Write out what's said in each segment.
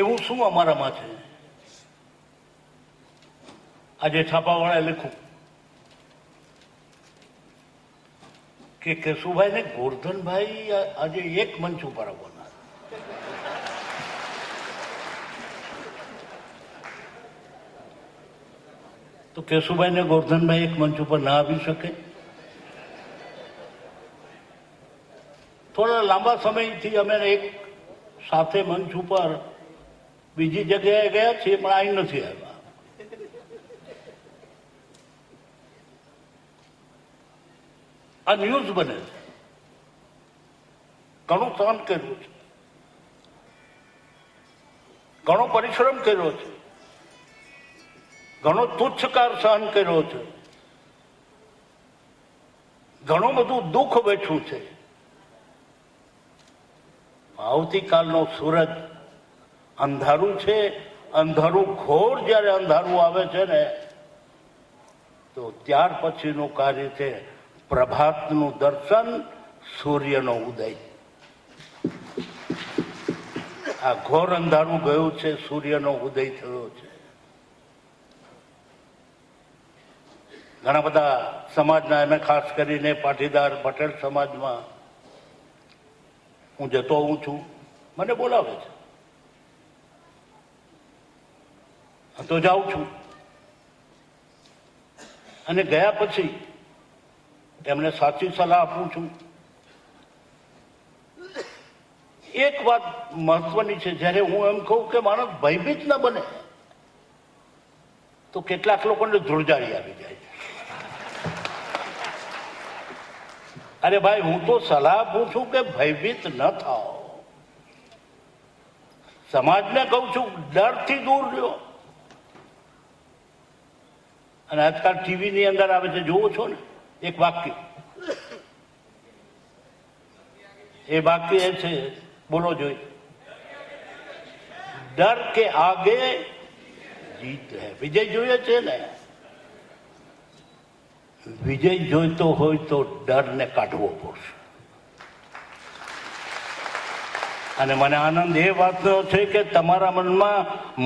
એવું શું અમારામાં છે? આજે છાપાવાળાએ લખ્યું કે કેશુભાઈ ને ગોરધનભાઈ આજે એક મંચ ઉપર આવવાના. તો કેશુભાઈ ને ગોરધનભાઈ એક મંચ ઉપર ના આવી શકે? થોડા લાંબા સમયથી અમે એક સાથે મંચ ઉપર બીજી જગ્યાએ ગયા છીએ, પણ અહીં નથી આવ્યા. આ ન્યૂઝ બને છે. ઘણું સહન કર્યું છે, ઘણો પરિશ્રમ કર્યો છે, ઘણો તુચ્છકાર સહન કર્યો છે, ઘણું બધું દુઃખ બેઠું છે. આવતીકાલનો સૂરજ અંધારું છે. અંધારું ઘોર જ્યારે અંધારું આવે છે ને, તો ત્યાર પછીનું કાર્ય છે પ્રભાતનું દર્શન, સૂર્યનો ઉદય. આ ઘોર અંધારું ગયું છે, સૂર્યનો ઉદય થયો છે. ઘણા બધા સમાજના, અને ખાસ કરીને પાટીદાર પટેલ સમાજમાં હું જતો હોઉં છું, મને બોલાવે છે તો જાઉં છું. અને ગયા પછી એમને સાચી સલાહ આપું છું. એક વાત મહત્વની છે, જ્યારે હું એમ કહું કે માણસ ભયભીત ન બને, તો કેટલાક લોકોને ધ્રુજારી આવી જાય છે. અરે ભાઈ, હું તો સલાહ આપું છું કે ભયભીત ન થાઓ. સમાજને કહું છું ડરથી દૂર રહ્યો. અને આજકાલ ટીવીની અંદર આવે છે, જોવો છો ને, એક વાક્ય. એ વાક્ય એ છે, બોલો જોઈ, ડર કે આગે જીત હૈ. વિજય જોઈએ છે ને? વિજય જોઈતો હોય તો ડરને કાઢવો પડશે. અને મને આનંદ એ વાતનો છે કે તમારા મનમાં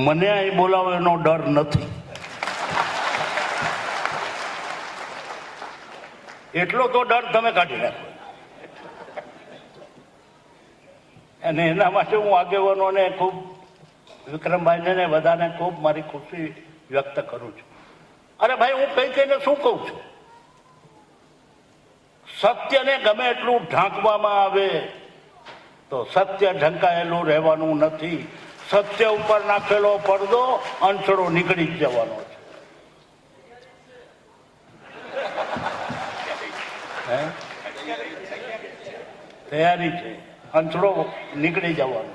મને અહીં બોલાવો એનો ડર નથી. એટલો તો ડર તમે કાઢી નાખો. અને એના માટે હું આગેવાનોને ખૂબ, વિક્રમભાઈને ને બધાને ખૂબ મારી ખુશી વ્યક્ત કરું છું. અરે ભાઈ, હું કઈ કઈને શું કહું છું? સત્યને ગમે એટલું ઢાંકવામાં આવે તો સત્ય ઢંકાયેલું રહેવાનું નથી. સત્ય ઉપર નાખેલો પડદો અંચળો નીકળી જ જવાનો છે. તૈયારી છે, અંચળો નીકળી જવાનો.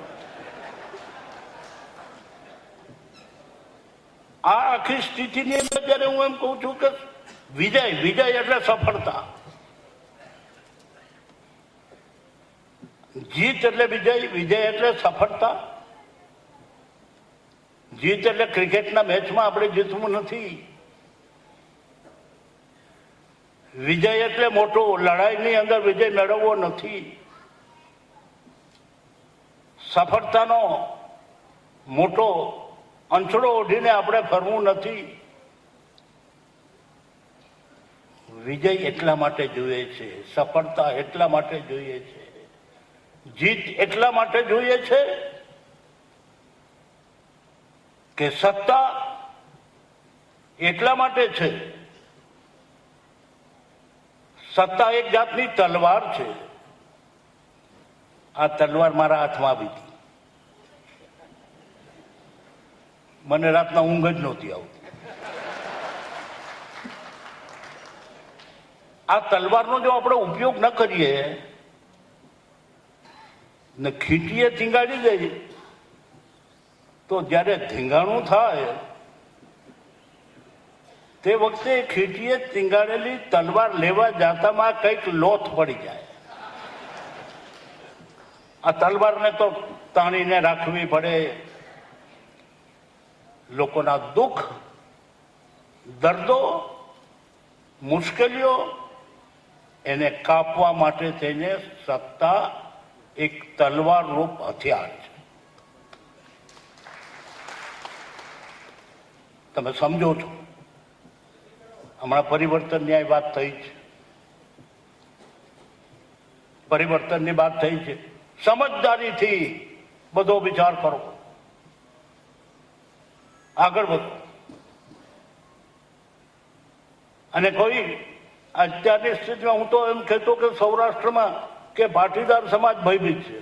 આ આખી સ્થિતિની અંદર જયારે હું એમ કહું છું કે વિજય, વિજય એટલે સફળતા, જીત એટલે વિજય, વિજય એટલે સફળતા. જીત એટલે ક્રિકેટના મેચમાં આપણે જીતવું નથી. વિજય એટલે મોટો, લડાઈની અંદર વિજય મેળવવો નથી. સફળતાનો મોટો અંચળો ઓઢીને આપણે ફરવું નથી. વિજય એટલા માટે જોઈએ છે, સફળતા એટલા માટે જોઈએ છે, જીત એટલા માટે જોઈએ છે કે સત્તા એટલા માટે છે. સત્તા એક જાતની તલવાર છે. આ તલવાર મારા હાથમાં આવી હતી, મને રાતના ઊંઘ જ નહોતી આવતી. આ તલવારનો જો આપણે ઉપયોગ ન કરીએ ને ખીટીએ થીંગાડી દઈએ, તો જ્યારે ધીંગાણું થાય તે વખતે ખીટીએ થીંગાડેલી તલવાર લેવા જાતામાં કંઈક લોથ પડી જાય. આ તલવારને તો તાણીને રાખવી પડે. લોકોના દુઃખ, દર્દો, મુશ્કેલીઓ એને કાપવા માટે થઈને સત્તા એક તલવાર રૂપ હથિયાર છે. તમે સમજો છો. હમણાં પરિવર્તનની આ વાત થઈ છે, પરિવર્તનની વાત થઈ છે. સમજદારીથી બધો વિચાર કરો, આગળ વધો. અને કોઈ અત્યારની સ્થિતિમાં હું તો એમ કહેતો કે સૌરાષ્ટ્રમાં કે પાટીદાર સમાજ ભયભીત છે,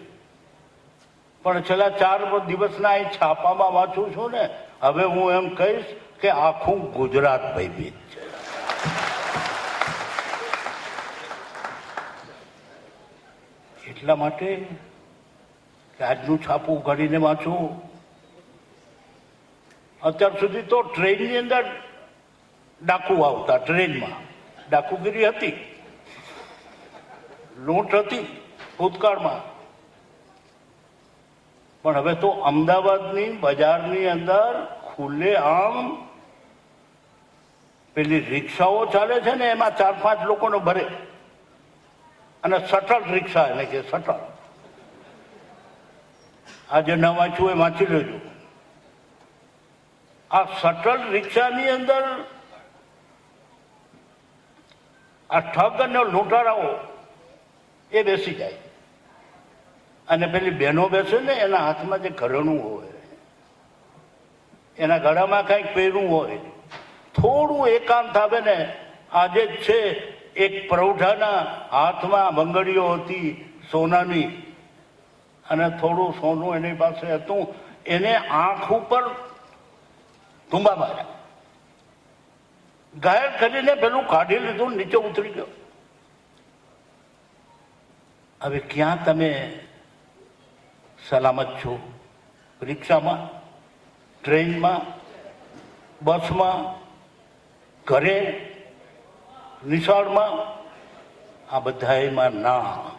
પણ છેલ્લા 4 દિવસના અહીં છાપામાં વાંચું છું ને, હવે હું એમ કહીશ કે આખું ગુજરાત ભયભીત છે. એટલા માટે આજનું છાપું ઉઘાડીને વાંચું. અત્યાર સુધી તો ટ્રેનની અંદર ડાકુ આવતા, ટ્રેનમાં ડાકુગીરી હતી, લૂંટ હતી ભૂતકાળમાં, પણ હવે તો અમદાવાદની બજારની અંદર ખુલ્લે આમ પેલી રિક્ષાઓ ચાલે છે ને, એમાં 4-5 લોકોનો ભરે, અને શટલ રિક્ષા એટલે કે શટલ. આજે ન વાંચ્યું એ વાંચી લેજો. આ શટલ રિક્ષાની અંદર આ ઠગ અને લૂંટારાઓ એ બેસી જાય, અને પેલી બહેનો બેસે ને એના હાથમાં જે ઘરેણું હોય, એના ગળામાં કંઈક પહેરવું હોય, થોડું એકાંત આવે ને. આજે જ છે એક પ્રૌઢાના હાથમાં બંગડીઓ હતી સોનાની, અને થોડું સોનું એની પાસે હતું, એને આંખ ઉપર ધુંબા માર્યા, ઘાયલ કરીને પેલું કાઢી લીધું, નીચે ઉતરી ગયો. હવે ક્યાં તમે સલામત છો? રિક્ષામાં, ટ્રેનમાં, બસમાં, ઘરે, નિશાળમાં? આ બધામાં ના.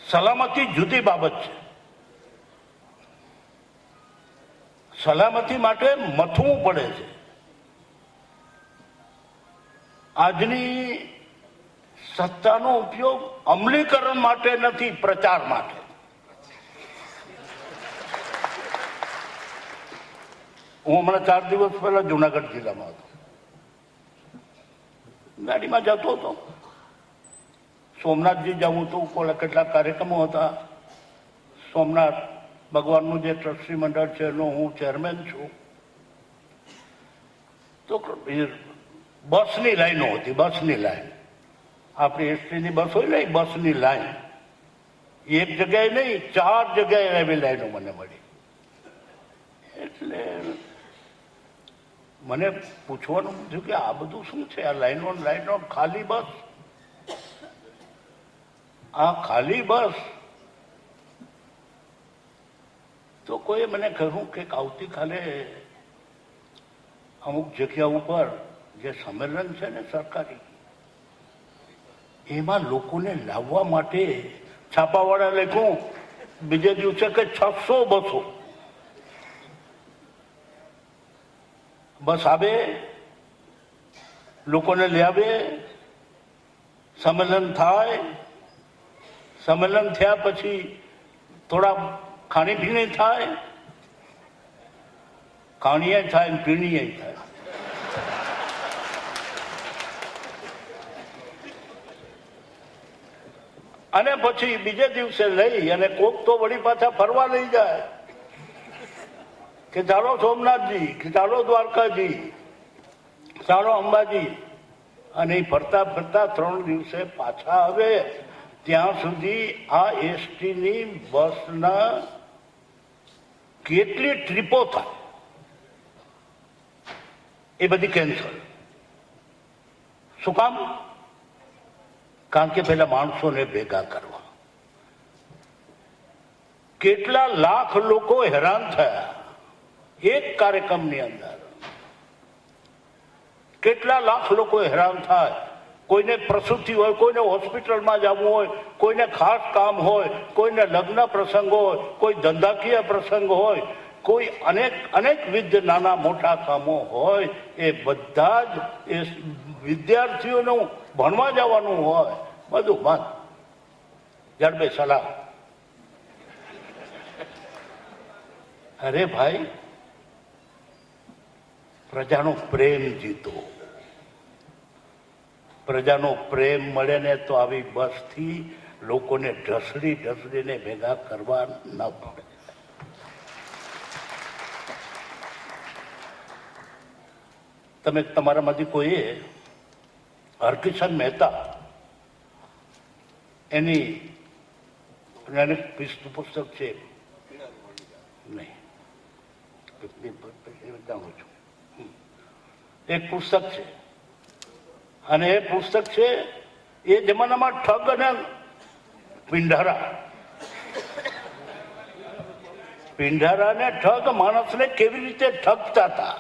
સલામતી જુદી બાબત છે. સલામતી માટે મથવું પડે છે. આજની સત્તાનો ઉપયોગ અમલીકરણ માટે નથી, પ્રચાર માટે. હું હમણાં 4 દિવસ પહેલા જુનાગઢ જિલ્લામાં હતો, ગાડીમાં જતો હતો. સોમનાથજી જવું હતું, કેટલાક કાર્યક્રમો હતા. સોમનાથ ભગવાનનું જે ટ્રસ્ટી મંડળ છે એનું હું ચેરમેન છું. તો બસની લાઈનો હતી, બસની લાઈન, આપણી એસટીની બસ હોય ને, બસની લાઈન. એક જગ્યાએ નહીં, 4 જગ્યાએ એવી લાઈનો મને મળી. એટલે મને પૂછવાનું થયું કે આ બધું શું છે? આ લાઈનો લાઈનો, ખાલી બસ, આ ખાલી બસ. તો કોઈએ મને કહ્યું કે આવતીકાલે અમુક જગ્યા ઉપર જે સંમેલન છે ને સરકારી, એમાં લોકોને લાવવા માટે છાપાવાળા લખ્યું બીજે દિવસે કે 600 બસો. બસ આવે, લોકોને લઈ આવે, સંમેલન થાય, સંમેલન થયા પછી થોડા ખાણીપીણી થાય, ખાણીએ થાય, પીણીએ થાય. અને પછી બીજે દિવસે લઈ અને કોક તો વળી પાછા ફરવા લઈ જાય કે ચાલો સોમનાથજી, કે ચાલો દ્વારકાજી, ચાલો અંબાજી. અને ફરતા ફરતા 3 દિવસે પાછા આવે. ત્યાં સુધી આ એસટીની બસના કેટલી ટ્રીપો થાય એ બધી કેન્સલ. શું કામ? કારણ કે પેલા માણસોને ભેગા કરવા. કેટલા લાખ લોકો હેરાન થયા એક કાર્યક્રમની અંદર. કેટલા લાખ લોકો હેરાન થાય. કોઈને પ્રસૂતિ હોય, કોઈને હોસ્પિટલમાં જવું હોય, કોઈને ખાસ કામ હોય, કોઈને લગ્ન પ્રસંગ હોય, કોઈ ધંધાકીય પ્રસંગ હોય, કોઈ અનેકવિધ નાના મોટા કામો હોય. એ બધા જ એ વિદ્યાર્થીઓનું ભણવા જવાનું હોય, બધું બંધ. જડબે સલાહ. અરે ભાઈ, પ્રજાનો પ્રેમ જીતો. પ્રજાનો પ્રેમ મળે ને તો આવી બસથી લોકોને ઢસડીને ભેગા કરવા ન પડે. તમે તમારામાંથી કોઈએ હરકિશન મહેતા એની પુસ્તક છે નહીં, જાણું છું, એક પુસ્તક છે અને એ પુસ્તક છે એ જમાનામાં ઠગ અને પિંઢારા ને ઠગ માણસને કેવી રીતે ઠગતા હતા.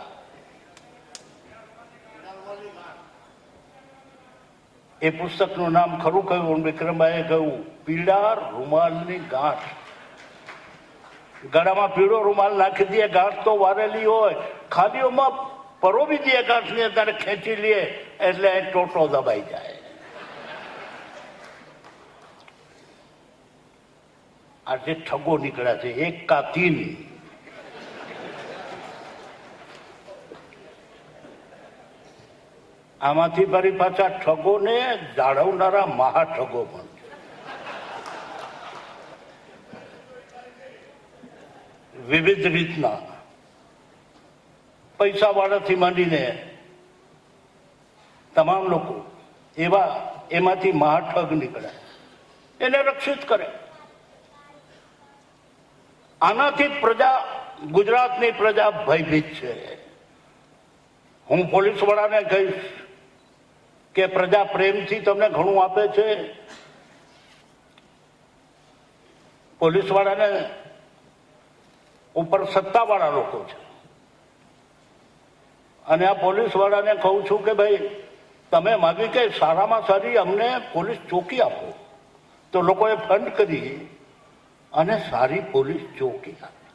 એ પુસ્તકનું નામ ખરું કહ્યું વિક્રમભાઈએ કહ્યું, પીળા રૂમાલની ગાંઠ. ગળામાં પીળો રૂમાલ નાખી દે, ગાંઠ તો વારેલી હોય, ખાલીઓમાં પરોવી દે ગાંઠની અંદર, ખેંચી લે એટલે ટોટો દબાઈ જાય. આ જે ઠગો નીકળ્યા છે એક કા તીન, આમાંથી ફરી પાછા ઠગોને જાળવનારા મહાઠગો પણ છે. વિવિધ રીતના પૈસા વાળાથી માંડીને તમામ લોકો એમાંથી મહાઠગ નીકળે, એને રક્ષિત કરે. આનાથી પ્રજા, ગુજરાતની પ્રજા ભયભીત છે. હું પોલીસ વાળાને કહીશ કે પ્રજા પ્રેમથી તમને ઘણું આપે છે. પોલીસ વાળાને ઉપર સત્તાવાળા લોકો છે અને આ પોલીસ વાળાને કહું છું કે ભાઈ તમે માગી કે સારામાં સારી અમને પોલીસ ચોકી આપો, તો લોકોએ ફંડ કરી અને સારી પોલીસ ચોકી આપી.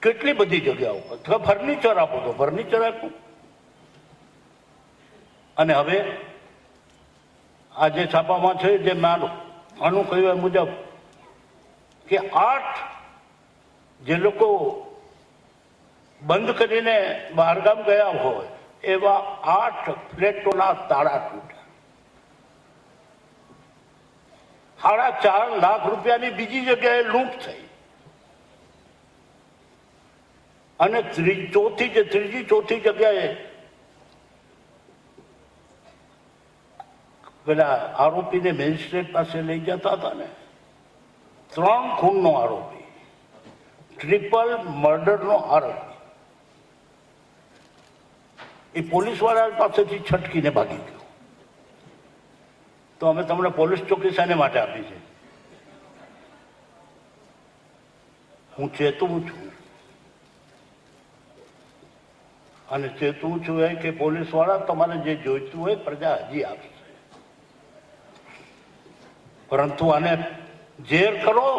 કેટલી બધી જગ્યાઓ અથવા ફર્નિચર આપો તો ફર્નિચર આપો. અને હવે આ જે છાપામાં છે, જે આનું કહ્યું મુજબ કે 8 જે લોકો બંધ કરીને બહારગામ ગયા હોય એવા 8 ફ્લેટોના તાળા તૂટ્યા. 4.5 લાખ રૂપિયાની બીજી જગ્યાએ લૂંટ થઈ અને ત્રીજી ચોથી જગ્યાએ પેલા આરોપીને મેજિસ્ટ્રેટ પાસે લઈ જતા હતા ને, 3 ખૂનનો આરોપી, ટ્રિપલ મર્ડરનો આરોપી, એ પોલીસ વાળા પાસેથી છટકીને ભાગી ગયો. તો અમે તમને પોલીસ ચોકી શાને માટે આપી છે? હું ચેતવું છું અને ચેતવું છું એ કે પોલીસ વાળા તમારે જે જોઈતું હોય પ્રજા હજી આપશે, પરંતુ આને ઝેર કરો,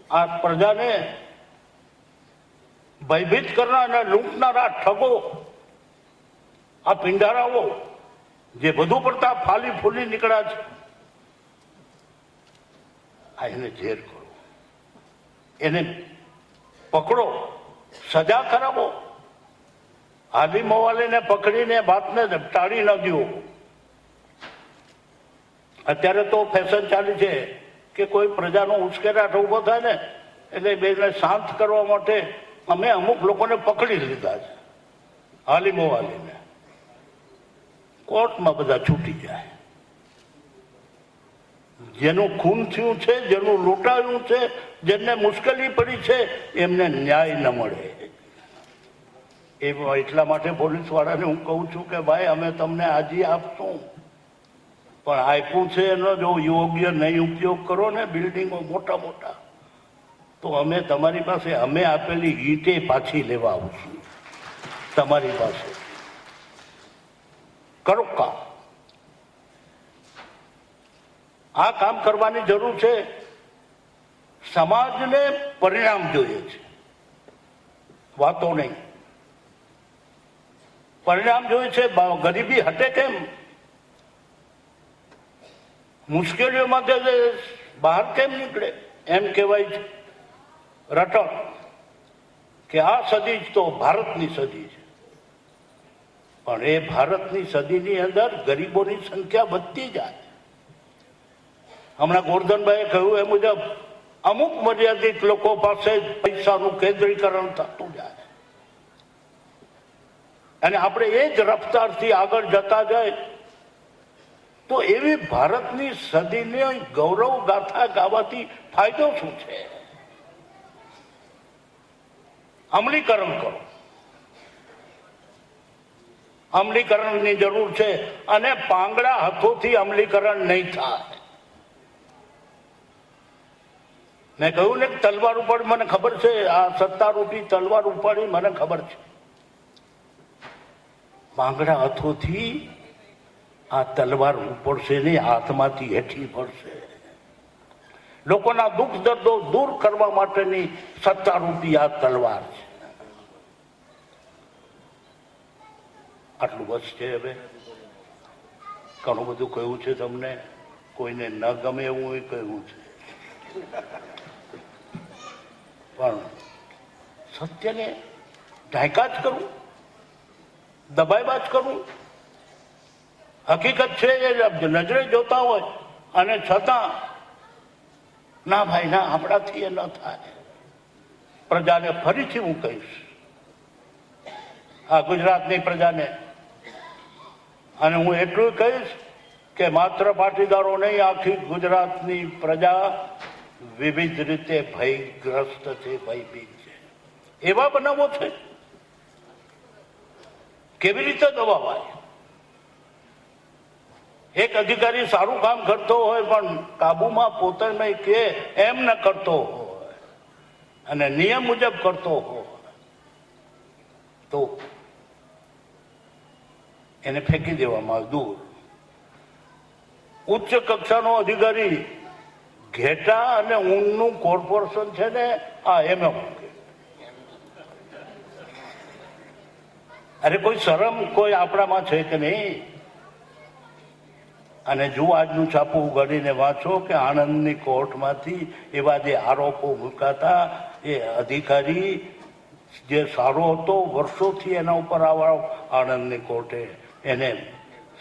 આ પ્રજાને ભયભીત કરનાર અને લૂંટનારા ઠગો, આ પિંડારાઓ જે વધુ પડતા ફાલી ફૂલી નીકળ્યા છે, આ એને ઝેર કરો, એને પકડો, સજા કરાવો. હાલી મવાલીને પકડીને વાતને ટાળી ન દો. અત્યારે તો ફેશન ચાલી છે કે કોઈ પ્રજાનો ઉશ્કેરાટ ઉભો થાય ને એટલે બેને શાંત કરવા માટે અમે અમુક લોકોને પકડી લીધા છે, હાલી મવાલીને. કોર્ટમાં બધા છૂટી જાય. જેનું ખૂન થયું છે, જેનું લૂંટાયું છે, જેને મુશ્કેલી પડી છે, એમને ન્યાય ન મળે. એટલા માટે પોલીસ વાળાને હું કહું છું કે ભાઈ અમે તમને આજી આપશું, પણ આપ્યું છે એનો જો યોગ્ય નહીં ઉપયોગ કરો ને, બિલ્ડિંગો મોટા મોટા, તો અમે તમારી પાસે અમે આપેલી ઈંટે પાછી લેવા આવશું તમારી પાસે. કરો કામ. આ કામ કરવાની જરૂર છે. સમાજને પરિણામ જોઈએ છે, વાતો નહીં. પરિણામ જોઈએ છે. ગરીબી હટે કેમ? મુશ્કેલીઓમાંથી બહાર કેમ નીકળે? એમ કહેવાય છે રટણ કે આ સદી જ તો ભારતની સદી છે, પણ એ ભારતની સદીની અંદર ગરીબોની સંખ્યા વધતી જાય. હમણાં ગોરધનભાઈએ કહ્યું એ મુજબ અમુક મર્યાદિત લોકો પાસે પૈસાનું કેન્દ્રીકરણ થતું જાય અને આપણે એ જ રફતારથી આગળ જતા જાય તો એવી ભારતની સદીની ગૌરવ ગાથા ગાવાથી ફાયદો શું છે? અમલીકરણ કરો. અમલીકરણની જરૂર છે અને પાંગડા હાથોથી અમલીકરણ નહીં થાય. મેં કહ્યું ને તલવાર ઉપાડી, મને ખબર છે આ સત્તારૂપી તલવાર ઉપાડી, મને ખબર છે. પાંગડા હાથોથી આ તલવાર ઉપડશે નહીં, હાથમાંથી હેઠી પડશે. લોકોના દુઃખ દર્દો દૂર કરવા માટેની સત્તારૂપી આ તલવાર છે. આટલું બસ છે. હવે ઘણું બધું કહ્યું છે તમને, કોઈને ન ગમે એવું કહ્યું છે, પણ સત્યને ઢાંકા જ કરવું, દબાવ્યા જ કરવું. હકીકત છે એ નજરે જોતા હોય અને છતાં ના ભાઈ ના, આપણાથી એ ન થાય. પ્રજાને ફરીથી હું કહીશ, આ ગુજરાતની પ્રજાને, અને હું એટલું કહીશ કે માત્ર પાટીદારો નહીં, આખી ગુજરાતની પ્રજા વિવિધ રીતે ભયગ્રસ્ત છે, ભયભીત છે. એવા બનાવો છે, કેવી રીતે દબાવાય? એક અધિકારી સારું કામ કરતો હોય પણ કાબુમાં પોતે નહીં કે એમ ન કરતો હોય અને નિયમ મુજબ કરતો હોય તો એને ફેંકી દેવામાં દૂર. ઉચ્ચ કક્ષાનો અધિકારી ઘેટા અને ઊનનું કોર્પોરેશન છે ને, આ એમ અરે કોઈ શરમ કોઈ આપણામાં છે કે નહીં? અને જો આજનું છાપું ઉગાડીને વાંચો કે આણંદની કોર્ટમાંથી એવા જે આરોપો મૂકાતા, એ અધિકારી જે સારો હતો વર્ષોથી એના ઉપર આણંદની કોર્ટે એને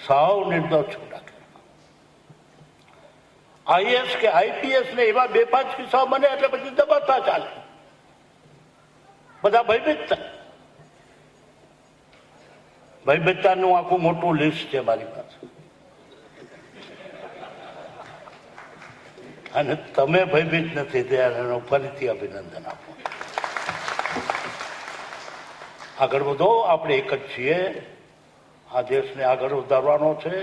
સાવ નિર્દોષ રાખ્યો. આઈએસ કે આઈપીએસ ને એવા 2-5 કિસ્સા બને એટલે પછી દબાતા ચાલે, બધા ભયભીત થાય. ભયભીતતાનું આખું મોટું લિસ્ટ છે મારી પાસે, અને તમે ભયભીત નથી ત્યારે ફરીથી અભિનંદન આપો. આગળ વધો, આપણે એક જ છીએ. આ દેશને આગળ વધારવાનો છે,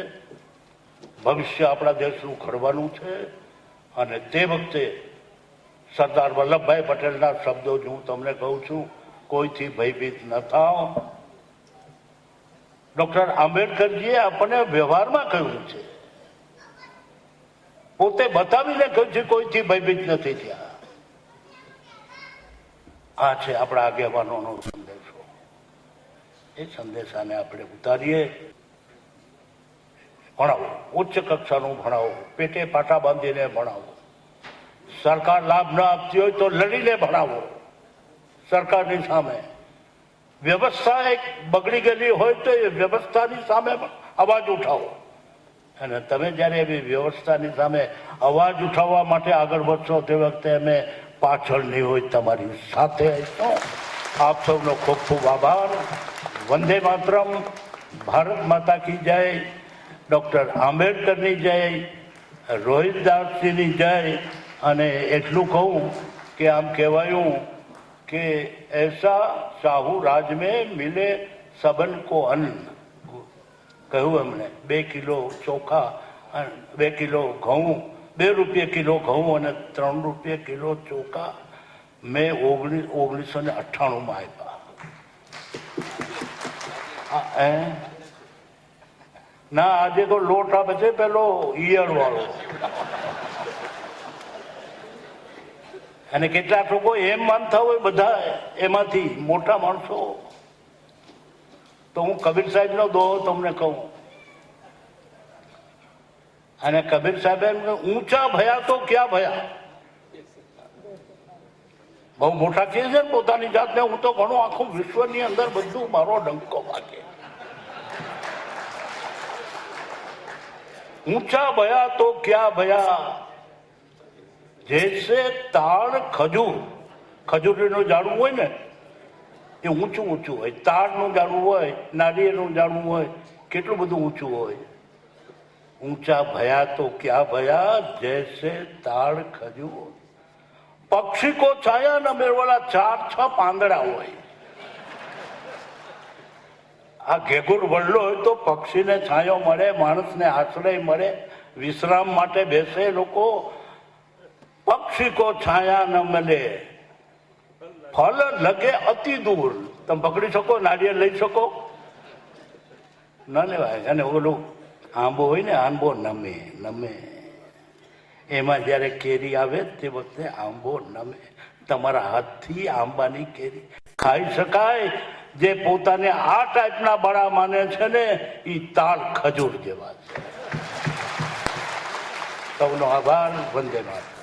ભવિષ્ય આપણા દેશનું ઘડવાનું છે. અને તે વખતે સરદાર વલ્લભભાઈ પટેલના શબ્દો જ હું તમને કહું છું, કોઈથી ભયભીત ન થાઓ. ડોક્ટર આંબેડકરજીએ આપણને વ્યવહારમાં કહ્યું છે, પોતે બતાવીને કહ્યું છે, કોઈથી ભયભીત નથી થયા. આ છે આપણા આગેવાનોનો સંદેશો. એ સંદેશાને આપણે ઉતારીએ. ભણાવો, ઉચ્ચ કક્ષાનું ભણાવો, પેટે પાટા બાંધીને ભણાવો. સરકાર લાભ ન આપતી હોય તો લડીને ભણાવો સરકારની સામે. વ્યવસ્થા એક બગડી ગયેલી હોય તો એ વ્યવસ્થાની સામે અવાજ ઉઠાવો. અને તમે જ્યારે એવી વ્યવસ્થાની સામે અવાજ ઉઠાવવા માટે આગળ વધશો તે વખતે અમે પાછળ નહીં હોય, તમારી સાથે આવીશું. આપ સૌનો ખૂબ ખૂબ આભાર. વંદે માતરમ. ભારત માતા કી જય. ડૉક્ટર આંબેડકરની જય. રોહિતદાસજીની જય. અને એટલું કહું કે આમ કહેવાયું કે એસા શાહુ રાજ મેં મિલે સબન કો અન્ન. કહ્યું એમણે 2 કિલો ચોખા, 2 કિલો ઘઉં, 2 રૂપિયા કિલો ઘઉં અને 3 રૂપિયા કિલો ચોખા મેં 1998માં આપ્યા. ના, આજે તો લોટ આપે છે પેલો ઈયળ વાળો. અને કેટલાક લોકો એમ માનતા હોય બધા એમાંથી મોટા માણસો. તો હું કબીર સાહેબનો દોહો તમને કહું. અને કબીર સાહેબે ઊંચા ભયા તો ક્યાં ભયા. બહુ મોટા કહે છે ને પોતાની જાતને, હું તો ઘણું આખું વિશ્વની અંદર બધું મારો ડંકો વાગે. ઊંચા ભયા તો ક્યાં ભયા, જૈસે તાળ ખજૂર. ખજૂરીનું ઝાડવું હોય ને એ ઊંચું ઊંચું હોય, તાળનું ઝાડવું હોય, નારિયેળનું ઝાડવું હોય, કેટલું બધું ઊંચું હોય. ઊંચા ભયા તો ક્યાં ભયા, જૈસે તાળ ખજૂર. પક્ષી કો છાયા ન મેળવાલા 4-6 પાંદડા હોય. આ ઘેઘુર વડલો હોય તો પક્ષીને છાંયો મળે, માણસને આશ્રય મળે, વિશ્રામ માટે બેસે લોકો. પક્ષી કો છાયા ન મળે, ફલ લગે અતિ દૂર. તમે પકડી શકો, નારિયેળ લઈ શકો? ન લેવાય. અને ઓલું આંબો હોય ને, આંબો નમે નમે, એમાં જયારે કેરી આવે તે વખતે આંબો નમે. તમારા હાથથી આંબાની કેરી ખાઈ શકાય. જે પોતાને આ ટાઈપના બળા માને છે ને એ તાળ ખજૂર જેવા છે. સૌનો આભાર. વંદે માતરમ.